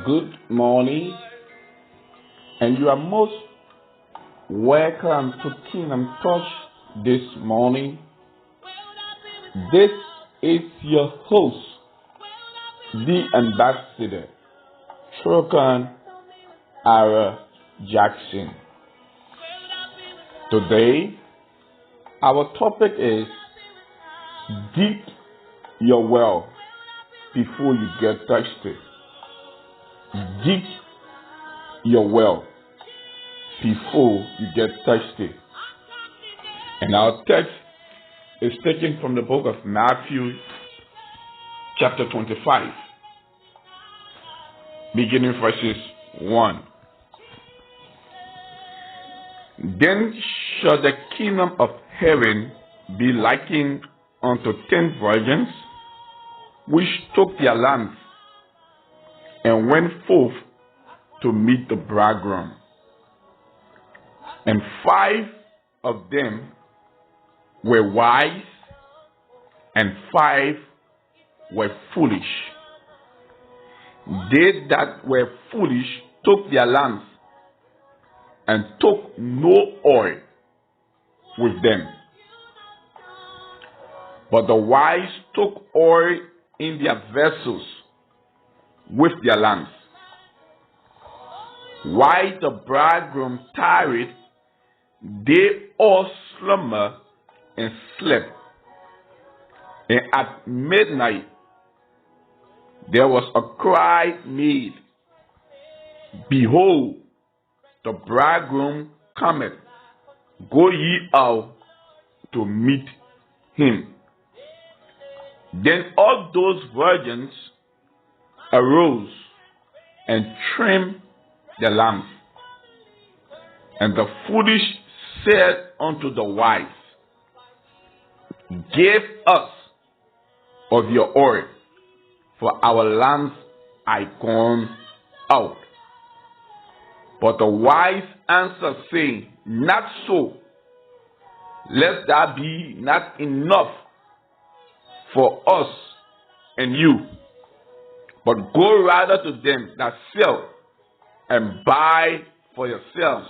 Good morning, and you are most welcome to Kingdom Touch this morning. This is your host, the Ambassador, Trokon Jackson. Today, our topic is Dig your well before you get thirsty. Dig your well before you get thirsty. And our text is taken from the book of Matthew, chapter 25, beginning verses 1. Then shall the kingdom of heaven be likened unto 10 virgins, which took their lamps and went forth to meet the bridegroom. And 5 of them were wise, and 5 were foolish. They that were foolish took their lamps and took no oil with them. But the wise took oil in their vessels with their lamps. While the bridegroom tarried, they all slumbered and slept. And at midnight there was a cry made, Behold, the bridegroom cometh, go ye out to meet him. Then all those virgins arose and trimmed the lamps. And the foolish said unto the wise, Give us of your oil, for our lamps are gone out. But the wise answered, saying, Not so, lest there be not enough for us and you. But go rather to them that sell and buy for yourselves.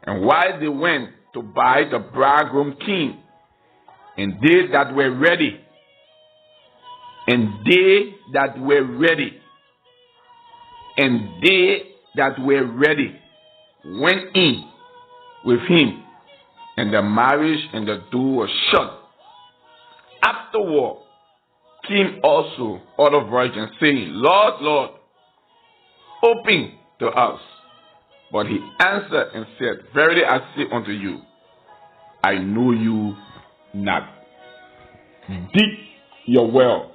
And while they went to buy, the bridegroom came, and they that were ready, went in with him, and the marriage and the door was shut. Afterward came also other virgins, saying, Lord, Lord, open to us. But he answered and said, Verily I say unto you, I know you not. Dig your well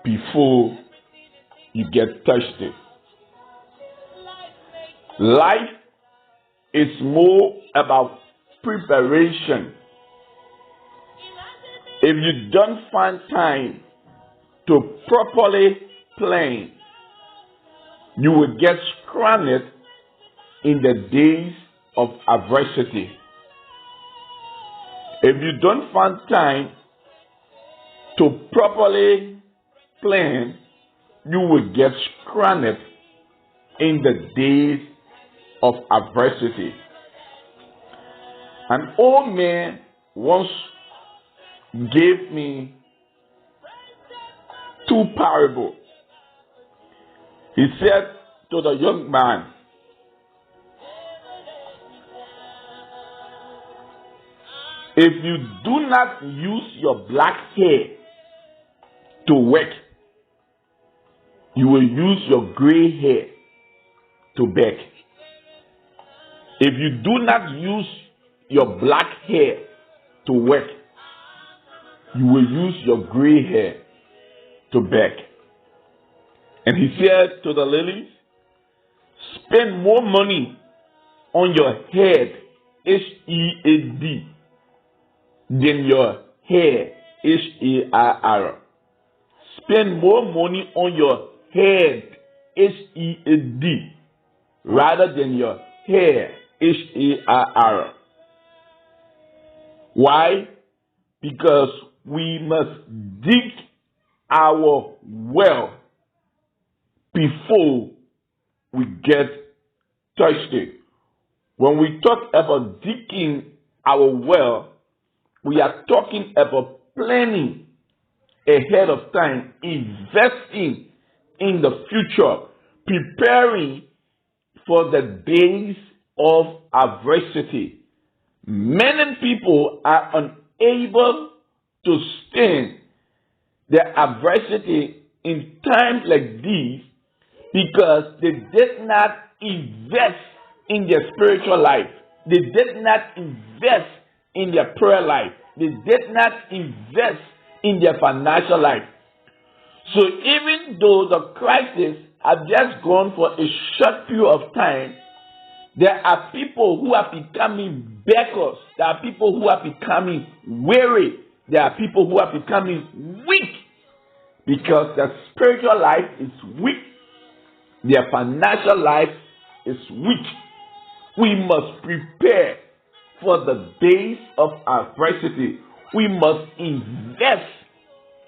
before you get thirsty. Life is more about preparation. If you don't find time to properly plan, you will get stranded in the days of adversity. If you don't find time to properly plan, you will get stranded in the days of adversity. An old man once gave me 2 parables. He said to the young man, if you do not use your black hair to work, you will use your gray hair to beg. If you do not use your black hair to work, you will use your gray hair to beg. And he said to the ladies, spend more money on your head, H-E-A-D, than your hair, H-A-R-R. Spend more money on your head, H-E-A-D, rather than your hair, H-A-R-R. Why? Because we must dig our well before we get thirsty. When we talk about digging our well, we are talking about planning ahead of time, investing in the future, preparing for the days of adversity. Many people are unable to stand the adversity in times like these because they did not invest in their spiritual life. They did not invest in their prayer life. They did not invest in their financial life. So even though the crisis has just gone for a short period of time, there are people who are becoming beggars. There are people who are becoming weary. There are people who are becoming weak because their spiritual life is weak. Their financial life is weak. We must prepare for the days of adversity. We must invest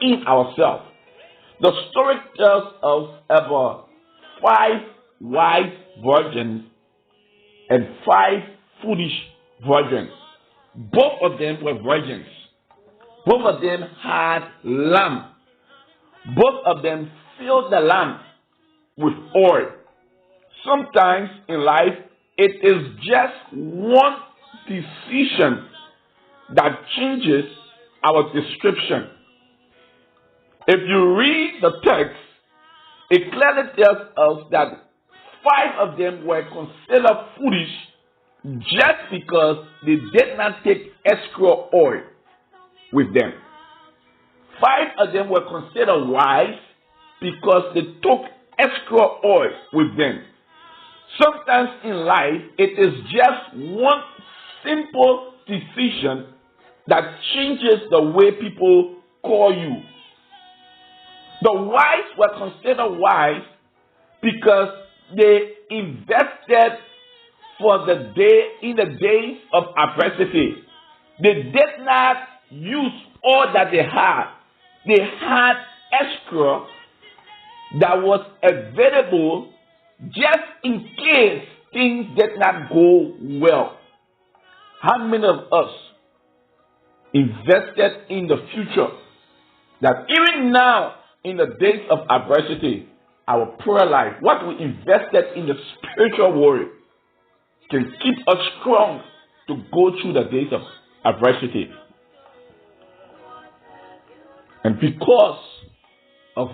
in ourselves. The story tells us about 5 wise virgins and 5 foolish virgins. Both of them were virgins. Both of them had lamp. Both of them filled the lamp with oil. Sometimes in life, it is just one decision that changes our description. If you read the text, it clearly tells us that 5 of them were considered foolish just because they did not take extra oil with them. 5 of them were considered wise because they took extra oil with them. Sometimes in life, it is just one simple decision that changes the way people call you. The wise were considered wise because they invested for the day in the days of adversity. They did not use all that they had. They had extra that was available just in case things did not go well. How many of us invested in the future that even now in the days of adversity, our prayer life, what we invested in the spiritual world can keep us strong to go through the days of adversity? And because of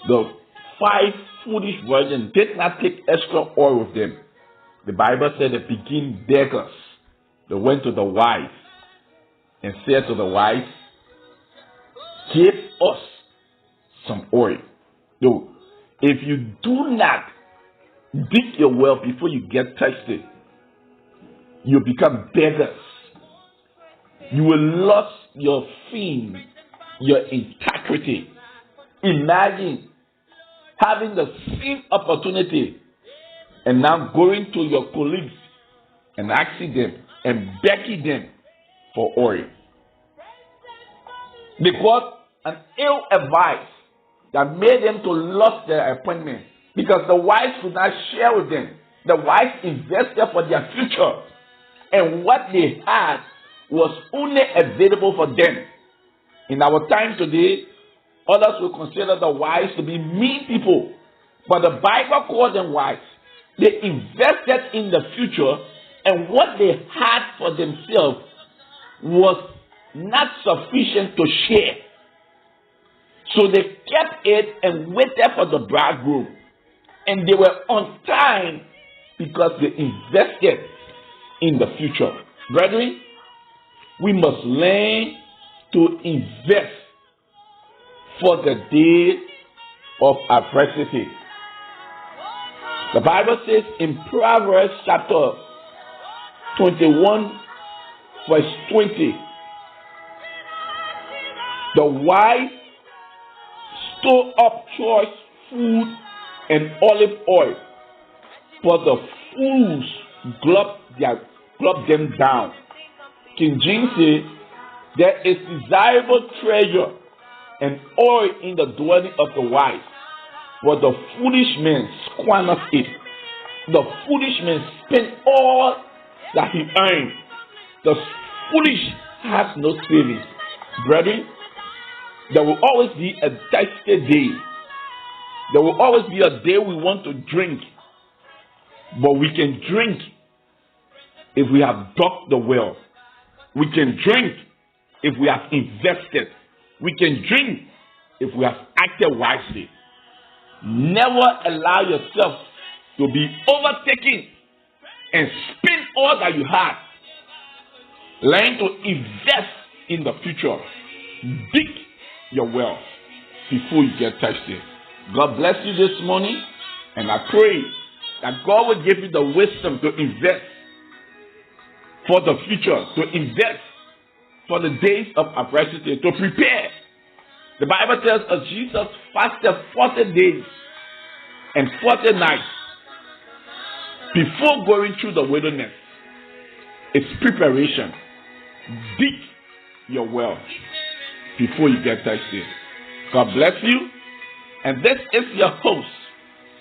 the 5 foolish virgins did not take extra oil with them, the Bible said they became beggars. They went to the wise and said to the wise, give us some oil. So, if you do not dig your well before you get thirsty, you become beggars. You will lose your fame, your integrity. Imagine having the same opportunity and now going to your colleagues and asking them and begging them for oil. They got an ill advice that made them to lose their appointment because the wise could not share with them. The wise invested for their future, and what they had was only available for them. In our time today, others will consider the wise to be mean people, but the Bible calls them wise. They invested in the future, and what they had for themselves was not sufficient to share. So they kept it and waited for the bridegroom. And they were on time because they invested in the future. Brethren, we must learn to invest for the day of adversity. The Bible says in Proverbs chapter 21, verse 20, the wise store up choice food and olive oil, but the fools gulp them down. King James says, there is desirable treasure and oil in the dwelling of the wise, but the foolish man squanders it. The foolish man spends all that he earned. The foolish has no savings. Brethren, there will always be a thirsty day. There will always be a day we want to drink. But we can drink if we have dug the well. We can drink if we have invested. We can drink if we have acted wisely. Never allow yourself to be overtaken and spend all that you have. Learn to invest in the future. Dig your wealth before you get thirsty. God bless you this morning, and I pray that God will give you the wisdom to invest for the future, to invest for the days of adversity, to prepare. The Bible tells us Jesus fasted 40 days and 40 nights before going through the wilderness. It's preparation. Dig your wealth before you get thirsty. God bless you. And this is your host,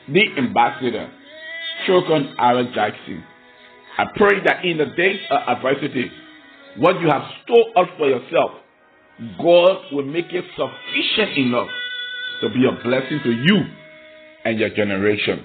the ambassador, Trokon Jackson. I pray that in the days of adversity, what you have stored up for yourself, God will make it sufficient enough to be a blessing to you and your generation.